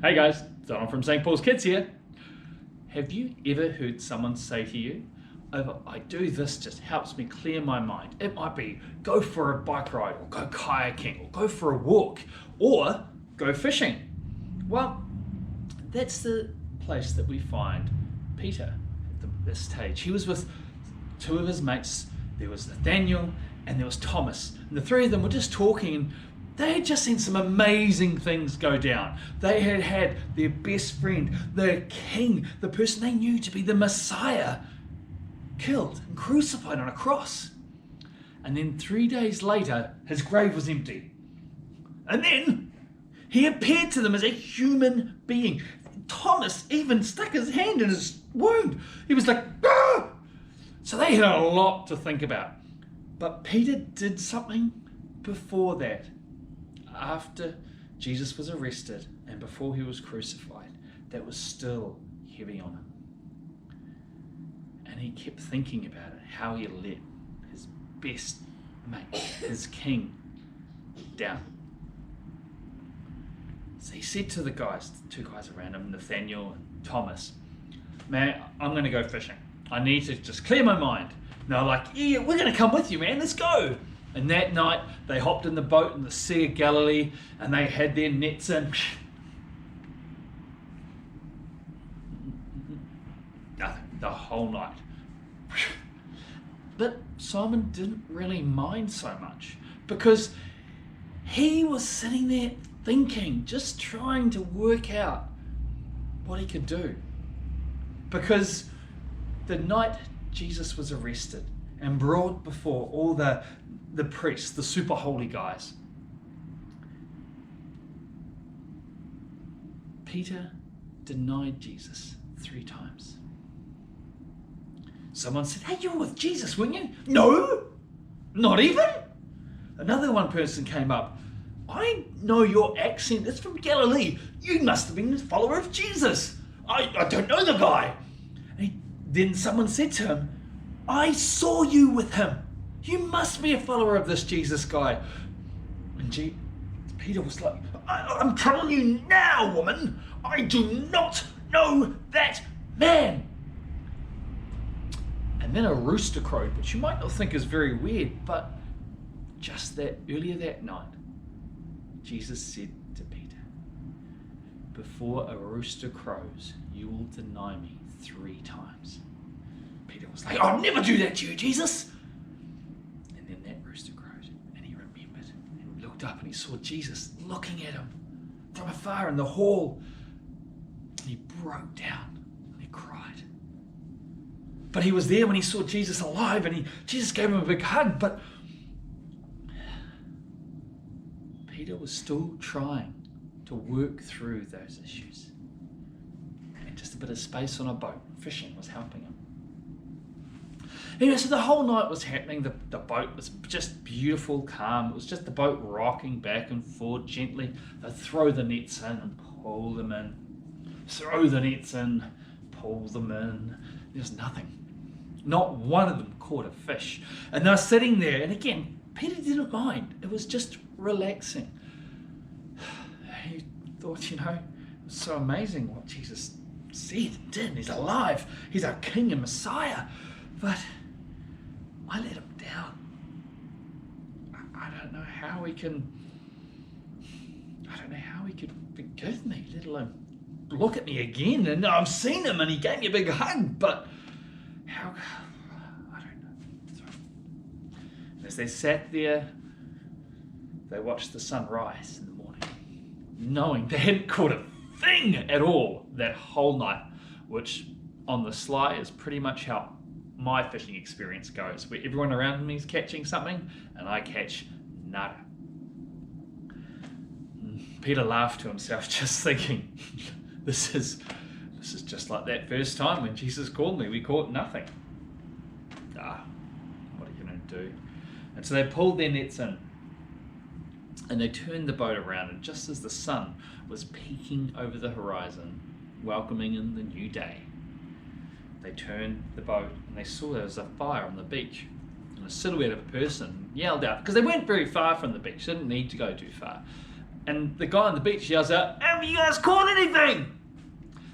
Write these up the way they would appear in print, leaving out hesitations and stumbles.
Hey guys, Donald from St. Paul's Kids here. Have you ever heard someone say to you, "Oh, I do this, just helps me clear my mind"? It might be go for a bike ride, or go kayaking, or go for a walk, or go fishing. Well, that's the place that we find Peter at this stage. He was with two of his mates. There was Nathaniel and there was Thomas. And the three of them were just talking, and they had just seen some amazing things go down. They had had their best friend, the king, the person they knew to be the Messiah, killed and crucified on a cross. And then 3 days later, his grave was empty. And then he appeared to them as a human being. Thomas even stuck his hand in his wound. He was like, "Ah!" So they had a lot to think about. But Peter did something before that. After Jesus was arrested and before he was crucified, that was still heavy on him. And he kept thinking about it, how he let his best mate, his king, down. So he said to the two guys around him, Nathaniel and Thomas, "Man, I'm going to go fishing. I need to just clear my mind." And they're like, "Yeah, we're going to come with you, man. Let's go." And that night, they hopped in the boat in the Sea of Galilee, and they had their nets in. Nothing, the whole night. But Simon didn't really mind so much, because he was sitting there thinking, just trying to work out what he could do. Because the night Jesus was arrested and brought before all the priests, the super holy guys, Peter denied Jesus 3 times. Someone said, "Hey, you were with Jesus, weren't you?" "No, not even." Another one person came up, "I know your accent, it's from Galilee. You must have been a follower of Jesus." I don't know the guy." Then someone said to him, "I saw you with him. You must be a follower of this Jesus guy." And Peter was like, I'm telling you now, woman, I do not know that man." And then a rooster crowed, which you might not think is very weird, but just that earlier that night, Jesus said to Peter, "Before a rooster crows, you will deny me 3 times. Peter was like, "I'll never do that to you, Jesus." And then that rooster crowed, and he remembered, and he looked up and he saw Jesus looking at him from afar in the hall. And he broke down and he cried. But he was there when he saw Jesus alive, and Jesus gave him a big hug, but Peter was still trying to work through those issues. And just a bit of space on a boat, fishing, was helping him. Anyway, so the whole night was happening. The boat was just beautiful, calm. It was just the boat rocking back and forth gently. They'd throw the nets in and pull them in. Throw the nets in, pull them in. There's nothing. Not one of them caught a fish. And they're sitting there, and again, Peter didn't mind. It was just relaxing. He thought, it was so amazing what Jesus said and did. He's alive. He's our King and Messiah. But I let him down. I don't know how he could forgive me, let alone look at me again. And I've seen him and he gave me a big hug, but how? I don't know. So, and as they sat there, they watched the sun rise in the morning, knowing they hadn't caught a thing at all that whole night, which on the sly is pretty much how my fishing experience goes, where everyone around me is catching something and I catch nada. Peter laughed to himself, just thinking, this is just like that first time when Jesus called me. We caught nothing. What are you going to do? And so they pulled their nets in and they turned the boat around, and just as the sun was peeking over the horizon, welcoming in the new day, they turned the boat and they saw there was a fire on the beach, and a silhouette of a person yelled out, because they weren't very far from the beach, they didn't need to go too far. And the guy on the beach yells out, "Have you guys caught anything?"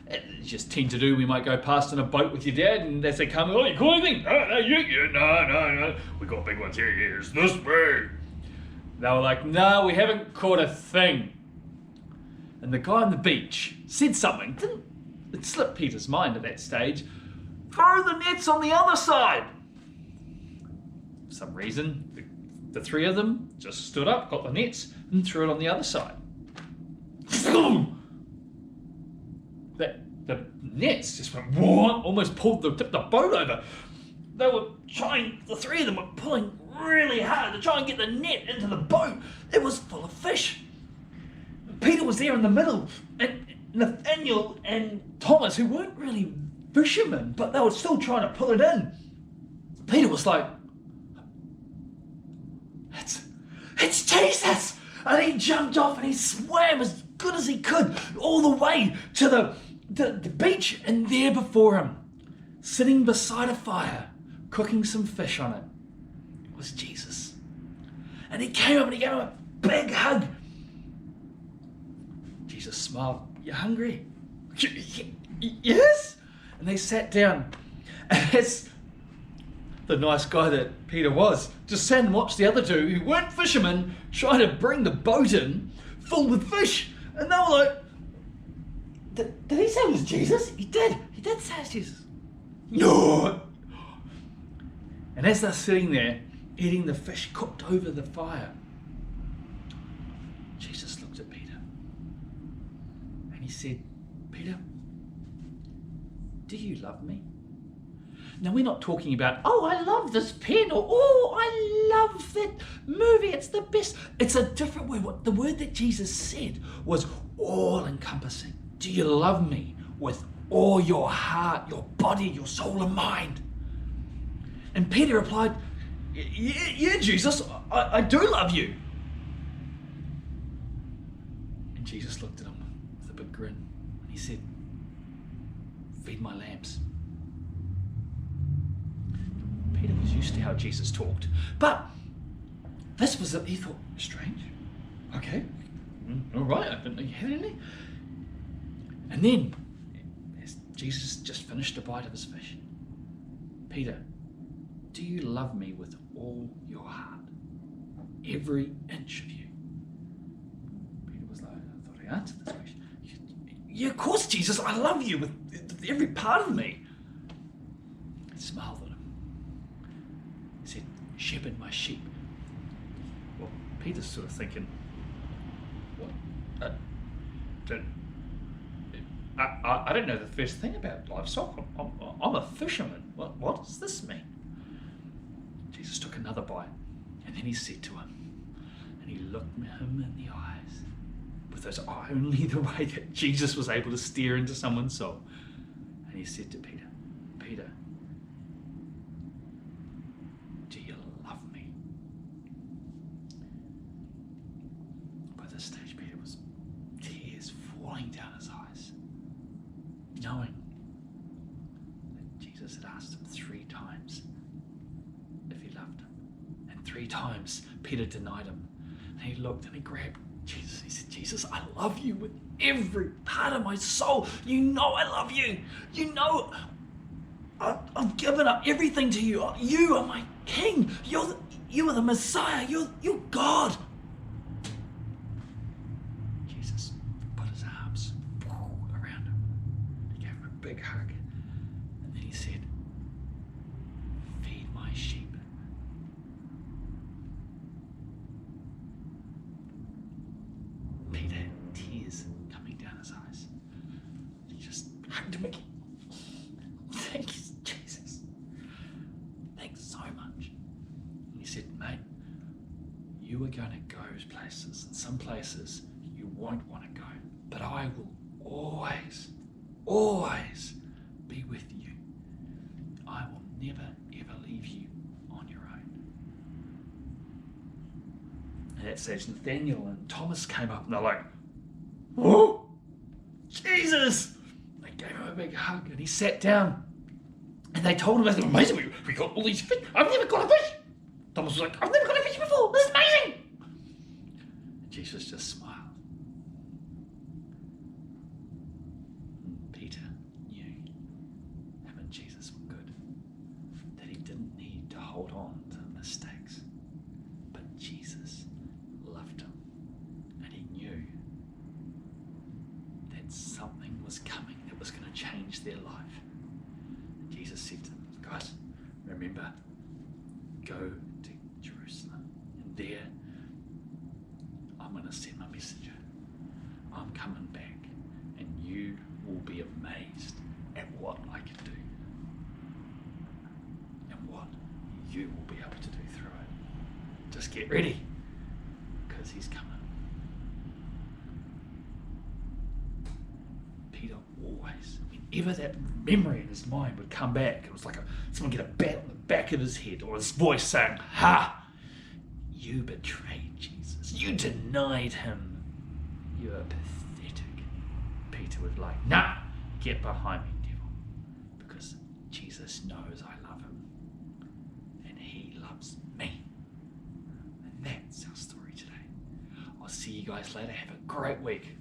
It's just tend to do. We might go past in a boat with your dad, and as they come, "Oh, you caught anything?" No. We got big ones here. It's this big. They were like, "No, we haven't caught a thing." And the guy on the beach said something. It slipped Peter's mind at that stage. "Throw the nets on the other side." For some reason, the three of them just stood up, got the nets, and threw it on the other side. The nets just went, whoa, almost tipped the boat over. They were trying, the three of them were pulling really hard to try and get the net into the boat. It was full of fish. Peter was there in the middle, and Nathaniel and Thomas, who weren't really fishermen, but they were still trying to pull it in. Peter was like, it's Jesus! And he jumped off and he swam as good as he could all the way to the beach, and there before him, sitting beside a fire, cooking some fish on it, was Jesus. And he came up and he gave him a big hug. Jesus smiled. "You hungry?" "Yes." And they sat down. And as the nice guy that Peter was, just sat and watched the other two, who weren't fishermen, try to bring the boat in full with fish. And they were like, did he say it was Jesus? He did say it's Jesus. No. And as they're sitting there, eating the fish cooked over the fire, Jesus looked at Peter and he said, "Peter, do you love me?" Now, we're not talking about, "Oh, I love this pen," or, "Oh, I love that movie, it's the best." It's a different word. The word that Jesus said was all-encompassing. Do you love me with all your heart, your body, your soul and mind? And Peter replied, Yeah, Jesus, I do love you." And Jesus looked at him with a big grin and he said, "Feed my lambs." Peter was used to how Jesus talked, but this was, he thought, strange. Okay, all right, I didn't know you had any. And then, as Jesus just finished a bite of his fish, "Peter, do you love me with all your heart? Every inch of you?" Peter was like, "I thought I answered this question." "Yeah, of course, Jesus, I love you with every part of me." He smiled at him. He said, "Shepherd my sheep." Well, Peter's sort of thinking, what? I don't know the first thing about livestock. I'm a fisherman. What does this mean? Jesus took another bite, and then he said to him, and he looked him in the eyes, with those eyes, only the way that Jesus was able to stare into someone's soul. And he said to Peter, "Peter, do you love me?" By this stage, Peter was tears falling down his eyes, knowing that Jesus had asked him 3 times if he loved him. And 3 times Peter denied him. And he looked and he grabbed Jesus. He said, "Jesus, I love you with every part of my soul. You know I love you. You know I've given up everything to you. You are my King. You are the Messiah. You're God." Jesus put his arms around him. He gave him a big hug. And then he said, "Feed my sheep." Peter had tears coming down his eyes. He just hugged him again. "Thank you, Jesus. Thanks so much." And he said, "Mate, you are going to go places, and some places you won't want to go, but I will always be with you. I will never, ever leave you on your own." At that stage, Nathaniel and Thomas came up and they're like, "Whoa, Jesus!" They gave him a big hug and he sat down. And they told him, "It's amazing, we got all these fish. I've never got a fish." Thomas was like, "I've never got a fish before. This is amazing." And Jesus just smiled. respond to mistakes. But Jesus loved him, and he knew that something was coming that was going to change their life. And Jesus said to them, guys, remember, go to Jerusalem, and there I'm going to send my messenger. I'm coming back, and you will be amazed at what I can do and what you will be able to do through it. Just get ready, because he's coming. Peter always, whenever that memory in his mind would come back, it was like someone get a bat on the back of his head, or his voice saying, "Ha! You betrayed Jesus. You denied him. You are pathetic." Peter was like, "Nah, get behind me, devil." Because Jesus knows I love him. And he loves me. And that's our story today. I'll see you guys later. Have a great week.